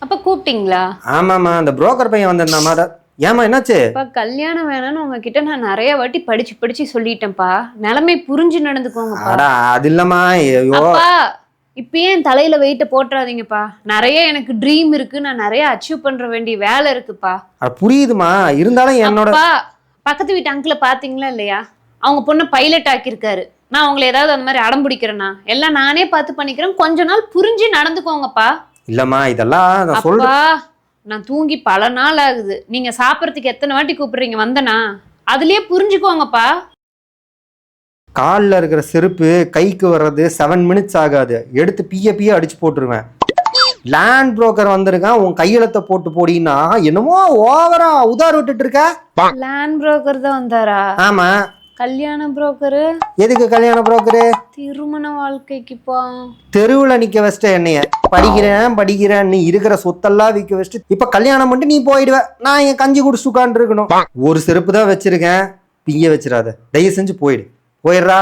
அப்ப கூப்பிட்டீங்களா? ஆமாம்மா, அந்த புரோக்கர் பையன் வந்திருந்தாமா. ஏமா என்னாச்சு? அப்பா கல்யாணம் வேணாம்னு உங்ககிட்ட நான் நிறைய வாட்டி படிச்சு படிச்சு சொல்லிட்டேன்ப்பா. நிலைமை புரிஞ்சு நடந்துக்கோங்கப்பா. அடா அது இல்லம்மா. ஐயோ அப்பா இப்பயே என் தலையில வெயிட்ட போட்டுறாதீங்கப்பா. நிறைய எனக்கு ட்ரீம் இருக்கு. நான் நிறைய அச்சீவ் பண்ற வேண்டிய வேலை இருக்குப்பா. புரியுதுமா, இருந்தாலும் என்னோட அப்பா பக்கத்து வீட்டு அங்கிளை பாத்தீங்களா இல்லையா? அவங்க பொண்ணை பைலட் ஆக்கியிருக்காரு. நான் உங்களை ஏதாவது அந்த மாதிரி அடம் பிடிக்கிறேன்னா? எல்லாம் நானே பார்த்து பண்ணிக்கிறேன். கொஞ்ச நாள் புரிஞ்சு நடந்துக்கோங்கப்பா. இல்லம்மா, இதெல்லாம் நான் அப்பா சொல்றேன். நான் தூங்கி பல நாள் ஆகுது. நீங்க சாப்பிட்றதுக்கு எத்தனை வாட்டி கூப்பிடுறீங்க வந்தனா? அதுலயே புரிஞ்சுக்கோங்கப்பா. காலில் இருக்கிற செருப்பு கைக்கு வர்றது 7 மினிட்ஸ் ஆகாது. எடுத்து பிய அடிச்சு போட்டுருவேன். லேண்ட் புரோக்கர் வந்திருக்கான், உன் கையெழுத்த போட்டு போடினா என்னமோ ஓவரா உதார் விட்டுட்டு இருக்க. லேண்ட் புரோக்கர் தான் வந்தாரா? ஆமா. கல்யாண புரோக்கரு? எதுக்கு கல்யாண புரோக்கரு? திருமண வாழ்க்கைக்குப்பா. தெருவில் நிக்க வச்சிட்ட என்னைய. படிக்கிறேன் நீ இருக்கிற சொத்தெல்லாம் விற்க வச்சுட்டு இப்ப கல்யாணம் பண்ணிட்டு நீ போயிடுவ. நான் என் கஞ்சி குடிச்சு உட்கார்ந்து இருக்கணும். ஒரு செருப்பு தான் வச்சிருக்கேன், பிங்க வச்சிடாத. தயவு செஞ்சு போயிடுறா.